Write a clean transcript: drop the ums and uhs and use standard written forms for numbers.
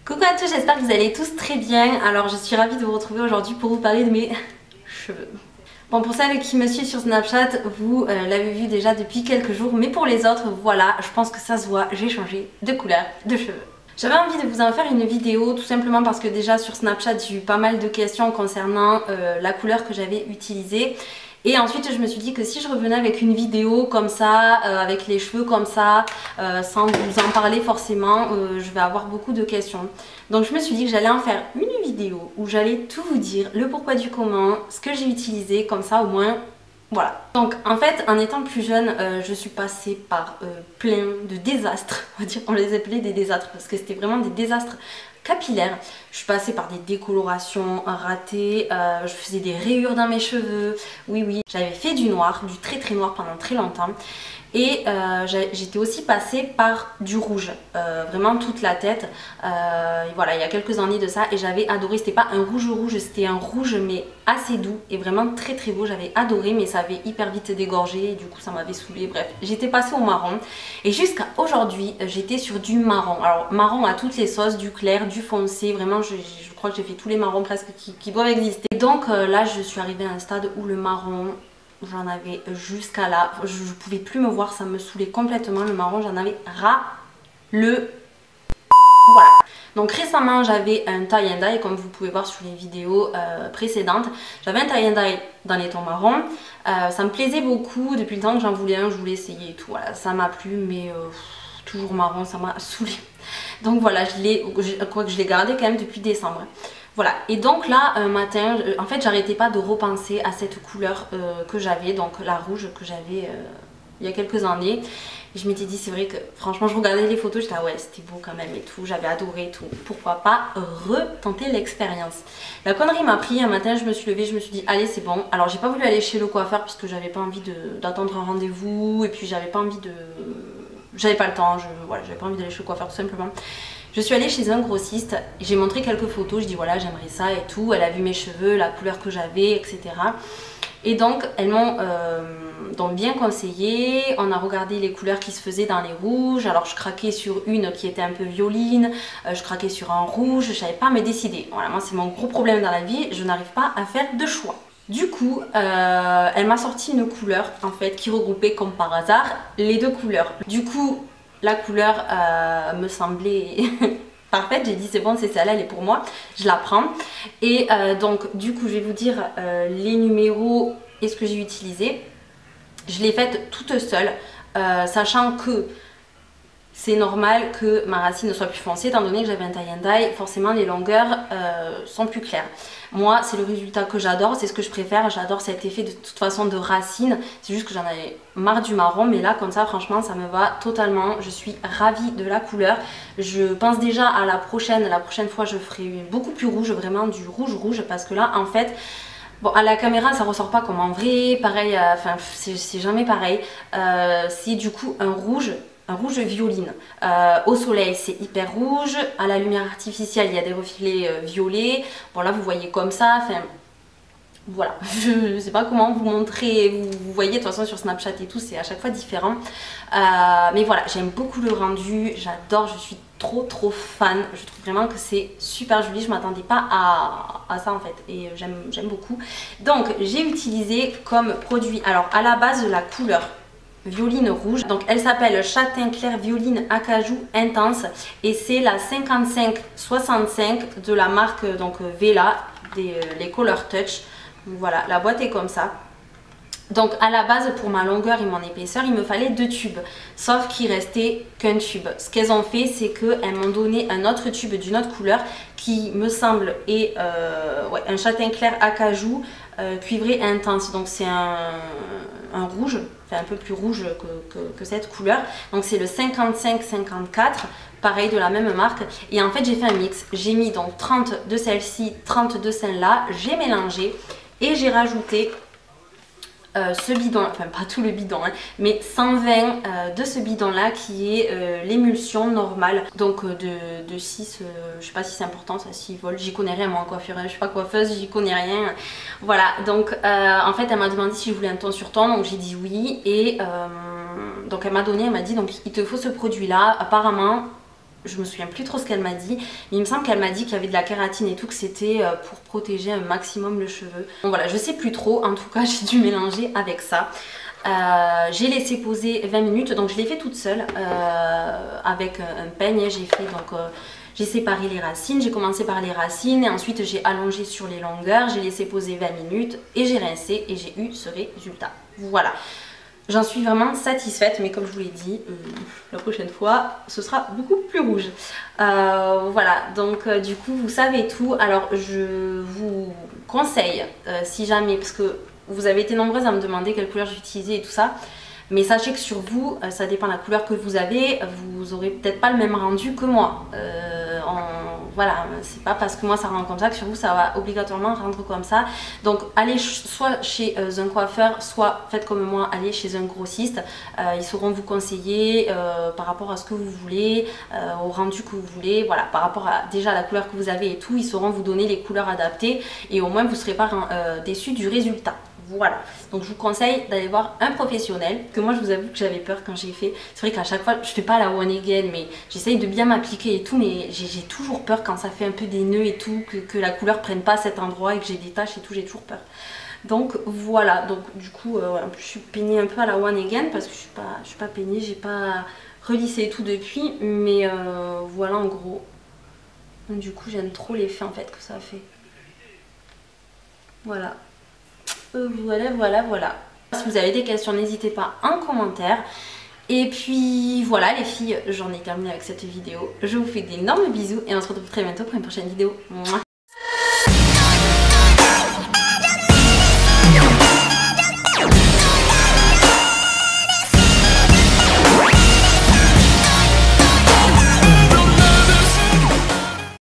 Coucou à tous, j'espère que vous allez tous très bien. Alors je suis ravie de vous retrouver aujourd'hui pour vous parler de mes cheveux. Bon, pour celles qui me suivent sur Snapchat, vous l'avez vu déjà depuis quelques jours, mais pour les autres, voilà, je pense que ça se voit, j'ai changé de couleur de cheveux. J'avais envie de vous en faire une vidéo tout simplement parce que déjà sur Snapchat j'ai eu pas mal de questions concernant la couleur que j'avais utilisée. Et ensuite je me suis dit que si je revenais avec une vidéo comme ça, avec les cheveux comme ça, sans vous en parler forcément, je vais avoir beaucoup de questions. Donc je me suis dit que j'allais en faire une vidéo où j'allais tout vous dire, le pourquoi du comment, ce que j'ai utilisé, comme ça au moins, voilà. Donc en fait en étant plus jeune, je suis passée par plein de désastres, on va dire, on les appelait des désastres parce que c'était vraiment des désastres capillaire. Je suis passée par des décolorations ratées, je faisais des rayures dans mes cheveux, oui, j'avais fait du noir, du très noir pendant très longtemps. Et j'étais aussi passée par du rouge, vraiment toute la tête, voilà, il y a quelques années de ça, et j'avais adoré. C'était pas un rouge, c'était un rouge mais assez doux et vraiment très beau. J'avais adoré, mais ça avait hyper vite dégorgé et du coup ça m'avait saoulée. Bref, j'étais passée au marron et jusqu'à aujourd'hui j'étais sur du marron. Alors marron à toutes les sauces, du clair, du foncé, vraiment je crois que j'ai fait tous les marrons presque qui doivent exister. Et donc là je suis arrivée à un stade où le marron, j'en avais jusqu'à là, je pouvais plus me voir, ça me saoulait complètement le marron, j'en avais ras le... Voilà. Donc récemment j'avais un tie and dye, comme vous pouvez voir sur les vidéos précédentes. J'avais un tie and dye dans les tons marrons, ça me plaisait beaucoup, depuis le temps que j'en voulais un, je voulais essayer et tout, voilà, ça m'a plu, mais toujours marron, ça m'a saoulé. Donc voilà, je l'ai gardé quand même depuis décembre. Voilà, et donc là, un matin, en fait, j'arrêtais pas de repenser à cette couleur que j'avais, donc la rouge que j'avais il y a quelques années. Et je m'étais dit, c'est vrai que franchement, je regardais les photos, j'étais ah ouais, c'était beau quand même et tout, j'avais adoré et tout. Pourquoi pas retenter l'expérience. La connerie m'a pris, un matin, je me suis levée, je me suis dit, allez, c'est bon. Alors, j'ai pas voulu aller chez le coiffeur parce que j'avais pas envie d'attendre un rendez-vous et puis j'avais pas envie de... J'avais pas le temps, voilà, j'avais pas envie d'aller chez le coiffeur tout simplement. Je suis allée chez un grossiste, j'ai montré quelques photos, je dis voilà j'aimerais ça et tout, elle a vu mes cheveux, la couleur que j'avais, etc. Et donc elles m'ont bien conseillé, on a regardé les couleurs qui se faisaient dans les rouges, alors je craquais sur une qui était un peu violine, je craquais sur un rouge, je savais pas me décider. Voilà, moi c'est mon gros problème dans la vie, je n'arrive pas à faire de choix. Du coup, elle m'a sorti une couleur en fait qui regroupait comme par hasard les deux couleurs. Du coup, la couleur me semblait parfaite, j'ai dit c'est bon, c'est celle-là, elle est pour moi, je la prends. Et donc du coup je vais vous dire les numéros et ce que j'ai utilisé. Je l'ai faite toute seule, sachant que c'est normal que ma racine ne soit plus foncée étant donné que j'avais un tie and dye, forcément les longueurs sont plus claires. Moi c'est le résultat que j'adore, c'est ce que je préfère, j'adore cet effet de toute façon de racine, c'est juste que j'en avais marre du marron, mais là comme ça franchement ça me va totalement, je suis ravie de la couleur. Je pense déjà à la prochaine fois je ferai beaucoup plus rouge, vraiment du rouge parce que là en fait... Bon, à la caméra ça ressort pas comme en vrai, pareil, enfin c'est jamais pareil, c'est du coup un rouge violine. Au soleil c'est hyper rouge, à la lumière artificielle il y a des reflets violets, bon là vous voyez comme ça, enfin voilà, je sais pas comment vous montrer, vous voyez de toute façon sur Snapchat et tout c'est à chaque fois différent, mais voilà j'aime beaucoup le rendu, j'adore, je suis trop fan, je trouve vraiment que c'est super joli, je m'attendais pas à ça en fait et j'aime beaucoup. Donc j'ai utilisé comme produit, alors à la base la couleur violine rouge, donc elle s'appelle châtain clair violine acajou intense et c'est la 55-65 de la marque donc Vela, les Color Touch. Donc voilà, la boîte est comme ça. Donc à la base pour ma longueur et mon épaisseur il me fallait 2 tubes, sauf qu'il restait qu'un tube. Ce qu'elles ont fait c'est qu'elles m'ont donné un autre tube d'une autre couleur qui me semble est ouais, un châtain clair acajou cuivré intense. Donc c'est un rouge, enfin un peu plus rouge que cette couleur. Donc c'est le 55-54, pareil de la même marque. Et en fait j'ai fait un mix, j'ai mis donc 30 de celle-ci, 30 de celle-là, j'ai mélangé et j'ai rajouté ce bidon, enfin pas tout le bidon, hein, mais 120 de ce bidon là qui est l'émulsion normale, donc de 6, je sais pas si c'est important ça, 6 volts, j'y connais rien moi, coiffure, je suis pas coiffeuse, j'y connais rien, voilà, donc en fait elle m'a demandé si je voulais un ton sur ton, donc j'ai dit oui, et donc elle m'a donné, elle m'a dit donc il te faut ce produit là, apparemment Je me souviens plus trop ce qu'elle m'a dit, mais il me semble qu'elle m'a dit qu'il y avait de la kératine et tout, que c'était pour protéger un maximum le cheveu. Bon voilà, je sais plus trop, en tout cas j'ai dû mélanger avec ça. J'ai laissé poser 20 minutes, donc je l'ai fait toute seule avec un peigne. J'ai fait donc j'ai séparé les racines, j'ai commencé par les racines et ensuite j'ai allongé sur les longueurs, j'ai laissé poser 20 minutes et j'ai rincé et j'ai eu ce résultat. Voilà. J'en suis vraiment satisfaite, mais comme je vous l'ai dit, la prochaine fois, ce sera beaucoup plus rouge. Voilà, donc du coup, vous savez tout. Alors, je vous conseille, si jamais, parce que vous avez été nombreuses à me demander quelle couleur j'utilisais et tout ça, mais sachez que sur vous, ça dépend de la couleur que vous avez, vous aurez peut-être pas le même rendu que moi. Voilà, c'est pas parce que moi ça rend comme ça que sur vous ça va obligatoirement rendre comme ça. Donc allez soit chez un coiffeur, soit faites comme moi, allez chez un grossiste. Ils sauront vous conseiller par rapport à ce que vous voulez, au rendu que vous voulez. Voilà, par rapport à déjà la couleur que vous avez et tout, ils sauront vous donner les couleurs adaptées et au moins vous ne serez pas déçus du résultat. Voilà, donc je vous conseille d'aller voir un professionnel, que moi je vous avoue que j'avais peur quand j'ai fait. C'est vrai qu'à chaque fois, je fais pas la one again, mais j'essaye de bien m'appliquer et tout, mais j'ai toujours peur quand ça fait un peu des nœuds et tout, que la couleur prenne pas cet endroit et que j'ai des taches et tout, j'ai toujours peur. Donc voilà, donc du coup, je suis peignée un peu à la one again parce que je suis pas peignée, j'ai pas relissé et tout depuis, mais voilà en gros. Donc, du coup, j'aime trop l'effet en fait que ça fait. Voilà. Voilà. Si vous avez des questions, n'hésitez pas en commentaire. Et puis voilà les filles, j'en ai terminé avec cette vidéo. Je vous fais d'énormes bisous et on se retrouve très bientôt pour une prochaine vidéo. Mouah.